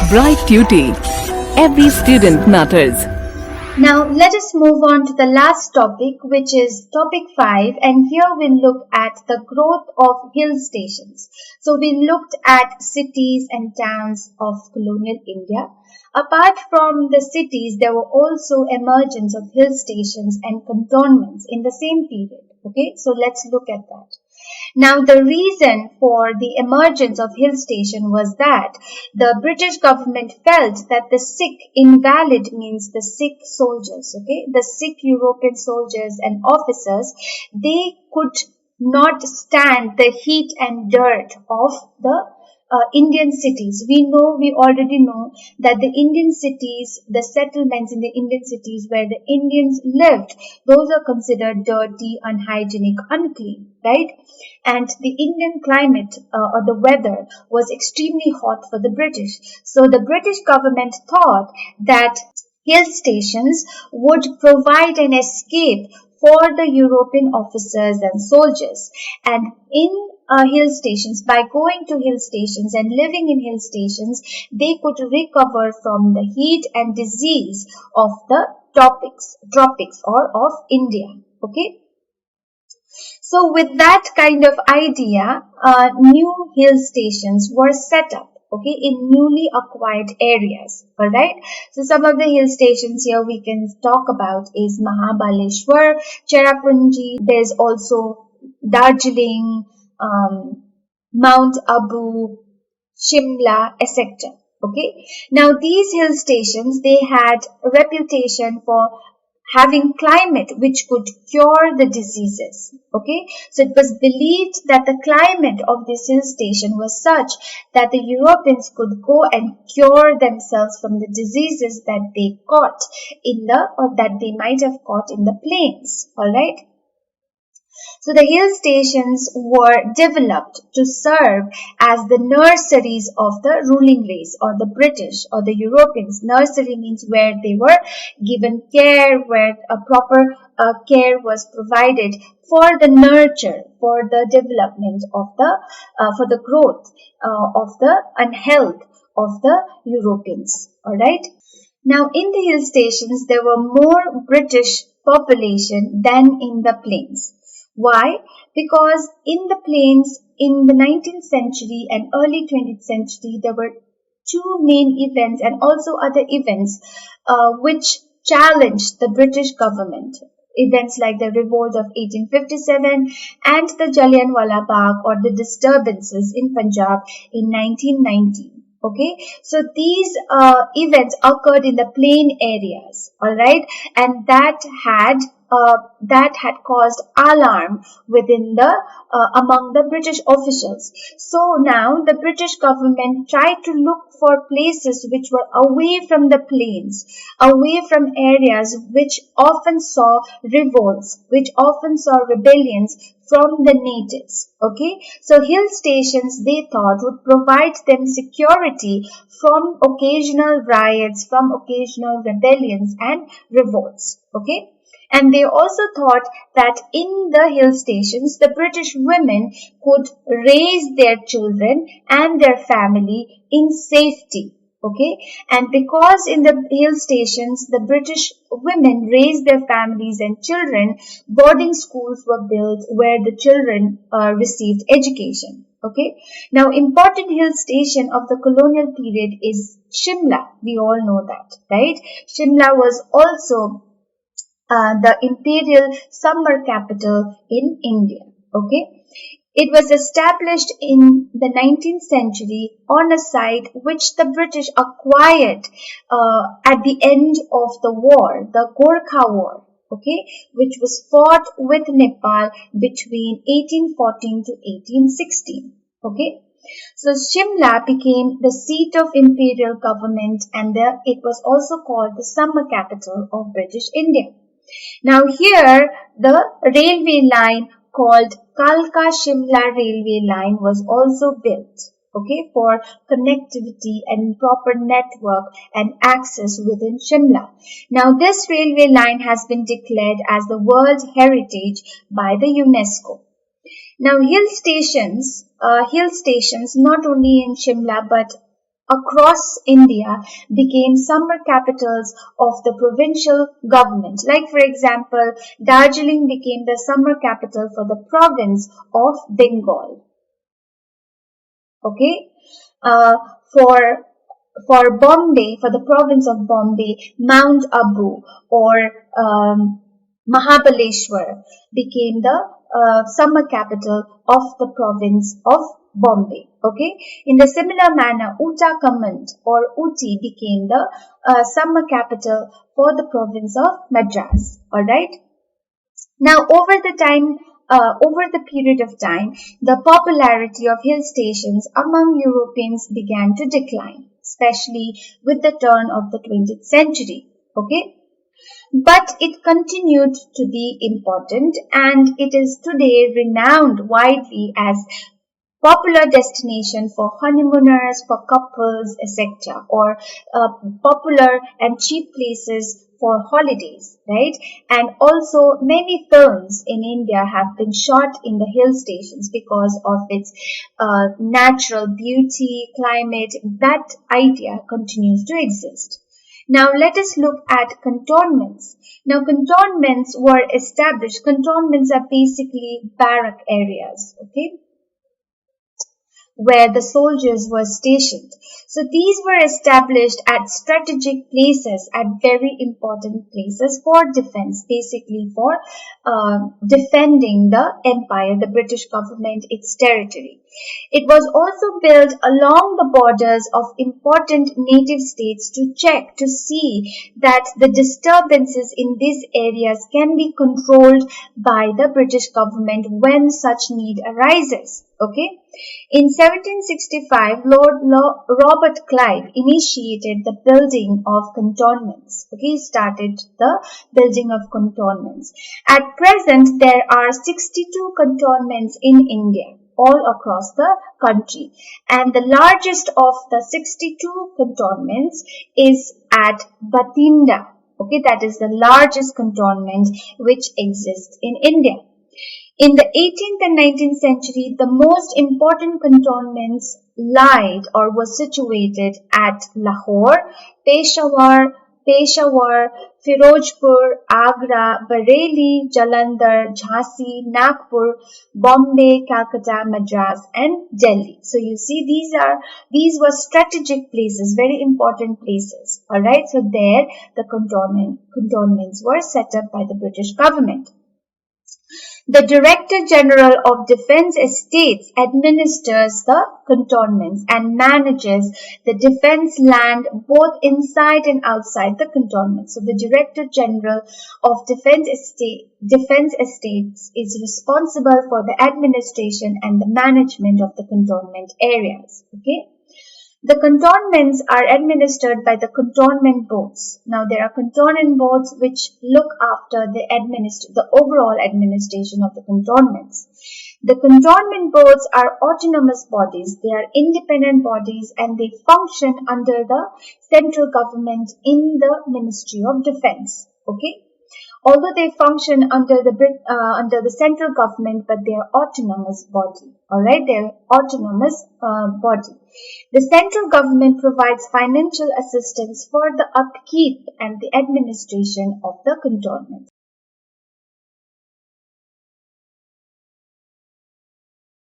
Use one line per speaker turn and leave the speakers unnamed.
Bright Tuty. Every student matters.
Now let us move on to the last topic, which is topic 5, and here we'll look at the growth of hill stations. So we looked at cities and towns of colonial India. Apart from the cities, there were also emergence of hill stations and cantonments in the same period. Okay, so let's look at that. Now, the reason for the emergence of hill station was that the British government felt that the sick invalid means the sick soldiers, okay, the sick European soldiers and officers, they could not stand the heat and dirt of the Indian cities. We already know that the Indian cities, the settlements in the Indian cities where the Indians lived, those are considered dirty, unhygienic, unclean, right? And the Indian climate or the weather was extremely hot for the British. So the British government thought that hill stations would provide an escape for the European officers and soldiers. And in hill stations, by going to hill stations and living in hill stations, they could recover from the heat and disease of the tropics or of India. Okay. So with that kind of idea, new hill stations were set up, okay, in newly acquired areas, alright. So some of the hill stations here we can talk about is Mahabaleshwar, Cherrapunji, there's also Darjeeling, Mount Abu, Shimla, etc. Okay. Now these hill stations, they had a reputation for having climate which could cure the diseases. Okay, so it was believed that the climate of this hill station was such that the Europeans could go and cure themselves from the diseases that they caught or that they might have caught in the plains. All right. So the hill stations were developed to serve as the nurseries of the ruling race or the British or the Europeans. Nursery means where they were given care, where a proper care was provided for the nurture, for the development of for the growth of the and health of the Europeans. Alright. Now in the hill stations there were more British population than in the plains. Why? Because in the plains in the 19th century and early 20th century, there were two main events and also other events which challenged the British government. Events like the revolt of 1857 and the Jallianwala Bagh or the disturbances in Punjab in 1919. Okay, so these events occurred in the plain areas, all right, and that had caused alarm within among the British officials. So now the British government tried to look for places which were away from the plains, away from areas which often saw revolts, which often saw rebellions from the natives. Okay, so hill stations, they thought, would provide them security from occasional riots, from occasional rebellions and revolts. Okay. And they also thought that in the hill stations, the British women could raise their children and their family in safety. Okay, and because in the hill stations, the British women raised their families and children, boarding schools were built where the children received education. Okay, now important hill station of the colonial period is Shimla. We all know that, right? Shimla was also the imperial summer capital in India. Okay. It was established in the 19th century on a site which the British acquired at the end of the war, the Gorkha War, okay, which was fought with Nepal between 1814 to 1816. Okay. So Shimla became the seat of imperial government and it was also called the summer capital of British India. Now here the railway line called Kalka-Shimla railway line was also built, okay, for connectivity and proper network and access within Shimla. Now this railway line has been declared as the World Heritage by the UNESCO. Now hill stations not only in Shimla but across India became summer capitals of the provincial government. Like for example, Darjeeling became the summer capital for the province of Bengal. Okay, uh, for Bombay, for the province of Bombay, Mount Abu or Mahabaleshwar became the summer capital of the province of Bombay. Okay, in the similar manner, Uttakamand or Uti became the summer capital for the province of Madras. All right. Now, over the period of time, the popularity of hill stations among Europeans began to decline, especially with the turn of the 20th century. Okay, but it continued to be important, and it is today renowned widely as popular destination for honeymooners, for couples, etc., or popular and cheap places for holidays, right? And also many films in India have been shot in the hill stations because of its natural beauty, climate. That idea continues to exist. Now let us look at cantonments. Now cantonments were established. Cantonments are basically barrack areas, okay, where the soldiers were stationed. So these were established at strategic places, at very important places for defense, basically for defending the empire, the British government, its territory. It was also built along the borders of important native states to check, to see that the disturbances in these areas can be controlled by the British government when such need arises. Okay. In 1765, Robert Clive initiated the building of cantonments. Okay, he started the building of cantonments. At present, there are 62 cantonments in India, all across the country. And the largest of the 62 cantonments is at Bathinda. Okay, that is the largest cantonment which exists in India. In the 18th and 19th century, the most important cantonments lied or were situated at Lahore, Peshawar, Firozpur, Agra, Bareilly, Jalandhar, Jhansi, Nagpur, Bombay, Calcutta, Madras, and Delhi. So you see, these were strategic places, very important places. All right. So there, the cantonments were set up by the British government. The Director General of Defence Estates administers the cantonments and manages the defence land both inside and outside the cantonment. So the Director General of Defence Estates is responsible for the administration and the management of the cantonment areas. Okay. The cantonments are administered by the cantonment boards. Now there are cantonment boards which look after the overall administration of the cantonments. The cantonment boards are autonomous bodies. They are independent bodies and they function under the central government in the Ministry of Defence. Okay. Although they function under the central government, but they are autonomous body. All right, they are autonomous body. The central government provides financial assistance for the upkeep and the administration of the cantonment.